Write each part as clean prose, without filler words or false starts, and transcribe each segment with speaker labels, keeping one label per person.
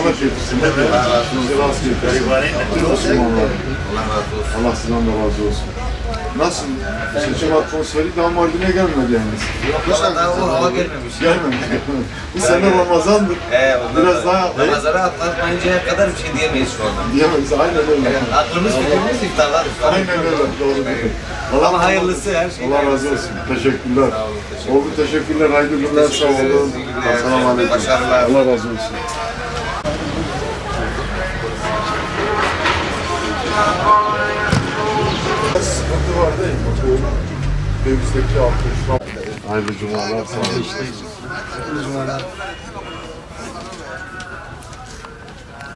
Speaker 1: zahmet etsin. Allah sizden de razı olsun. Nasıl? Seçim atmosferi daha Mardin'e gelmedi yani.
Speaker 2: Yok, daha o hava gelmemiş.
Speaker 1: Gelmemiş. Bu sene Ramazan'dır. Biraz daha...
Speaker 2: Ramazan'a atlatmayıncaya kadar bir şey diyemeyiz şu anda.
Speaker 1: Diyemeyiz, aynen öyle.
Speaker 2: Aklımız fikrimiz iftarlar.
Speaker 1: Aynen öyle, doğru.
Speaker 2: Ama hayırlısı her şey.
Speaker 1: Allah razı olsun. Teşekkürler.
Speaker 2: Sağ olun, teşekkürler.
Speaker 1: Oldu, teşekkürler. Hayırlı günler, sağ olun. Selamun aleyküm.
Speaker 2: Başarılar.
Speaker 1: Allah razı olsun. Sıkıntı var değil mi? Dövizdeki artışlar. Hayırlı cumalar, sağ olun. Hayırlı cumalar.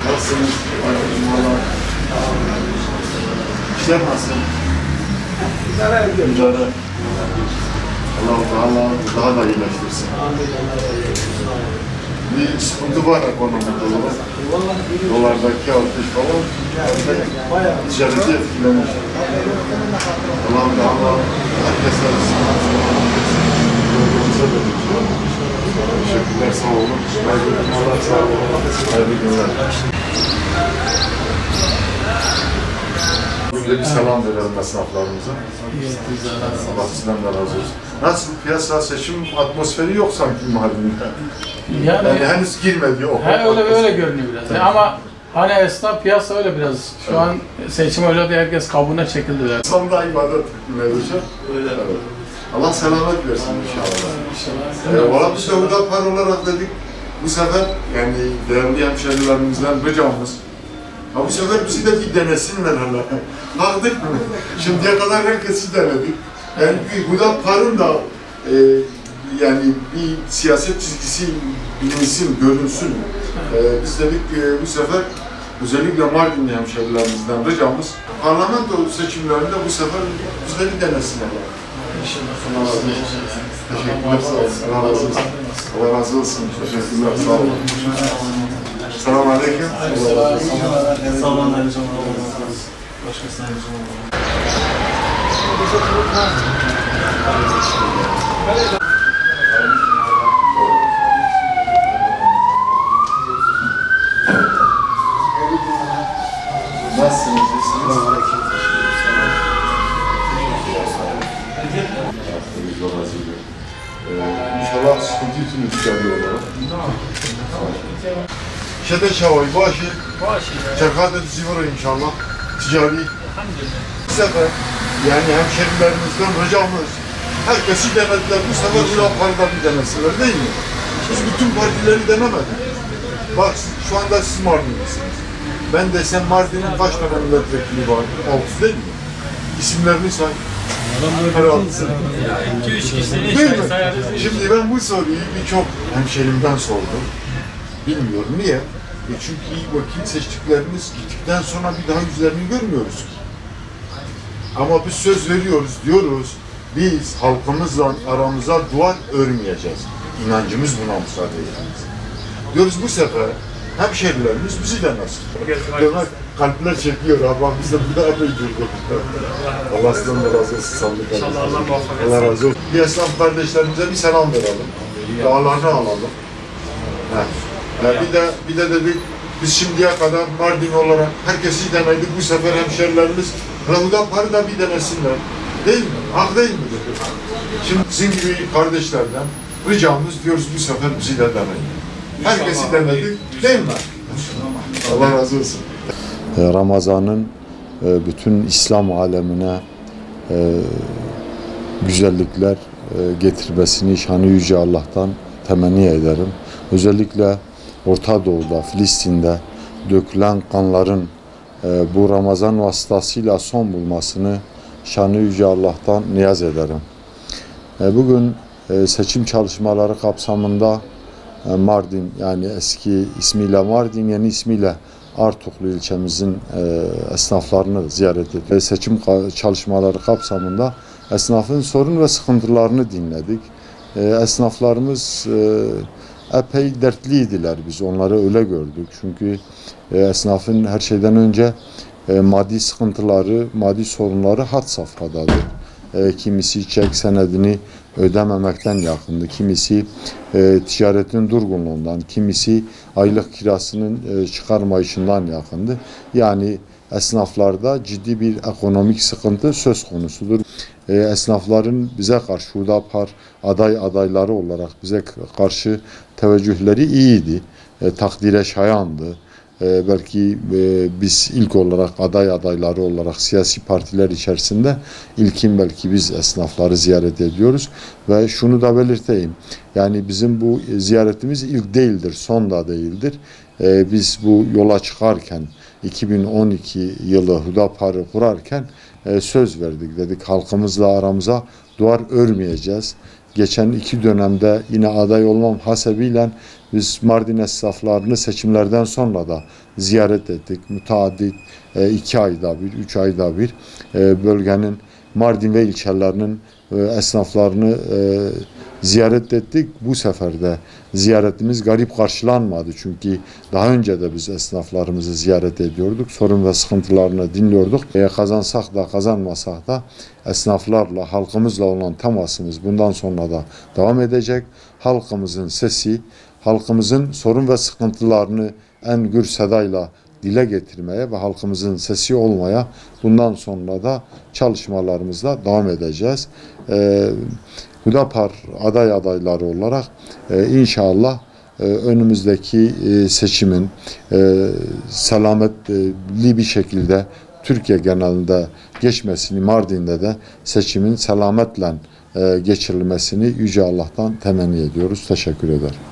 Speaker 1: Nasılsınız? Hayırlı cumalar. İşler nasıl? İdare. Allah daha da iyileştirsin. Bir sıkıntı var ekonomide olarak. Dolardaki artış falan ticareti etkilemiş. Allah herkese teşekkürler, sağ olun. Hayırlı günler, sağ olun. Hayırlı günler. Bir selam verelim esnaflarımıza. Allah sizden de razı olsun. Nasıl piyasa seçim atmosferi yok sanki mahallinde? Yani henüz girmedi o.
Speaker 3: Öyle görünüyor biraz. Ama hani esnaf piyasa öyle biraz. Şu an seçim öyle de herkes kabuğuna çekildiler.
Speaker 1: Sonunda ibadet hükmüne düşer. Öyle. Evet. Allah selamet versin inşallah. Valla biz de Hüdapar olarak dedik. Bu sefer yani değerli hemşehrilerimizden ricamız. Ha bu sefer bizi de bir denesinler hala. Haklık mı? Şimdiye kadar herkesi denedik. Yani bir Hüdapar'ın da yani bir siyaset çizgisi bilinsin, görünsün. Biz dedik bu sefer özellikle Mardinli hemşehrilerimizden ricamız parlamento seçimlerinde bu sefer bizleri denesinler. Allah razı olsun. Teşekkürler, sağ olun. Allah razı olsun. Allah razı olsun. Teşekkürler, sağ olun. Selamun aleyküm.
Speaker 4: Selamun aleyküm. Başkasına aleyküm.
Speaker 1: Nasılsınız? İnşallah sıkıntı için çıkarıyorlar. Şede şavay, başı, çerkade zivara inşallah, ticari. Bu sefer, yani hemşehrilerimizden ricamız, herkesi denediler, bu sefer Hüdapar'da bir denesinler değil mi? Biz bütün partileri denemedik. Bak, şu anda siz Mardin'lisiniz. Ben desem Mardin'in kaç tane milletvekili var? 6 değil mi? İsimlerini say. Herhalde.
Speaker 3: 2-3 kişiyi
Speaker 1: Değil mi? Şimdi ben bu soruyu birçok hemşehrimden sordum. Bilmiyorum niye? Çünkü iyi vakit seçtiklerimiz gittikten sonra bir daha yüzlerini görmüyoruz. Ama biz söz veriyoruz, diyoruz. Biz halkımızla aramıza duvar örmeyeceğiz. İnancımız buna müsaade edeceğiz. Diyoruz bu sefer hemşehrilerimiz bizi denesin. Demek kalpler çekiyor ama biz de bu da durduk. Allah sizden de razı olsun. Sağlık Allah razı olsun. Bir esnaf kardeşlerimize bir selam verelim. Dağlarını alalım. Bir de dedik biz şimdiye kadar Mardin olarak herkesi denedik. Bu sefer hemşehrilerimiz Hüdapar'ı da bir denesinler. Değil mi? Hak değil mi? Şimdi sizin gibi kardeşlerden ricamız diyoruz bu sefer bizi de deneyin. Herkesi denedik. Değil mi? Allah razı olsun.
Speaker 5: Ramazan'ın bütün İslam alemine güzellikler getirmesini şanı yüce Allah'tan temenni ederim. Özellikle Orta Doğu'da, Filistin'de dökülen kanların bu Ramazan vasıtasıyla son bulmasını şanı yüce Allah'tan niyaz ederim. Bugün seçim çalışmaları kapsamında Mardin, yani eski ismiyle Mardin, yeni ismiyle Artuklu ilçemizin esnaflarını ziyaret ettik. Seçim çalışmaları kapsamında esnafın sorun ve sıkıntılarını dinledik. Esnaflarımız epey dertliydiler, biz onları öyle gördük. Çünkü esnafın her şeyden önce maddi sıkıntıları, maddi sorunları had safhadadır. Kimisi çek senedini ödememekten yakındı. Kimisi ticaretin durgunluğundan, kimisi aylık kirasının çıkarmayışından yakındı. Yani esnaflarda ciddi bir ekonomik sıkıntı söz konusudur. Esnafların bize karşı Hüdapar adayları olarak bize karşı teveccühleri iyiydi. Takdire şayandı. Belki biz ilk olarak adayları olarak siyasi partiler içerisinde ilkin belki biz esnafları ziyaret ediyoruz. Ve şunu da belirteyim. Yani bizim bu ziyaretimiz ilk değildir, son da değildir. Biz bu yola çıkarken 2012 yılı Hüdapar'ı kurarken söz verdik. Dedik halkımızla aramıza duvar örmeyeceğiz. Geçen 2 dönemde yine aday olmam hasebiyle biz Mardin esnaflarını seçimlerden sonra da ziyaret ettik. Müteaddit 2 ayda bir, 3 ayda bir bölgenin Mardin ve ilçelerinin esnaflarını ziyaret ettik. Bu sefer de ziyaretimiz garip karşılanmadı. Çünkü daha önce de biz esnaflarımızı ziyaret ediyorduk. Sorun ve sıkıntılarını dinliyorduk. Kazansak da kazanmasak da esnaflarla, halkımızla olan temasımız bundan sonra da devam edecek. Halkımızın sesi, halkımızın sorun ve sıkıntılarını en gür sedayla dile getirmeye ve halkımızın sesi olmaya bundan sonra da çalışmalarımızla devam edeceğiz. Hüdapar adayları olarak inşallah önümüzdeki seçimin selametli bir şekilde Türkiye genelinde geçmesini, Mardin'de de seçimin selametle geçirilmesini Yüce Allah'tan temenni ediyoruz. Teşekkür ederim.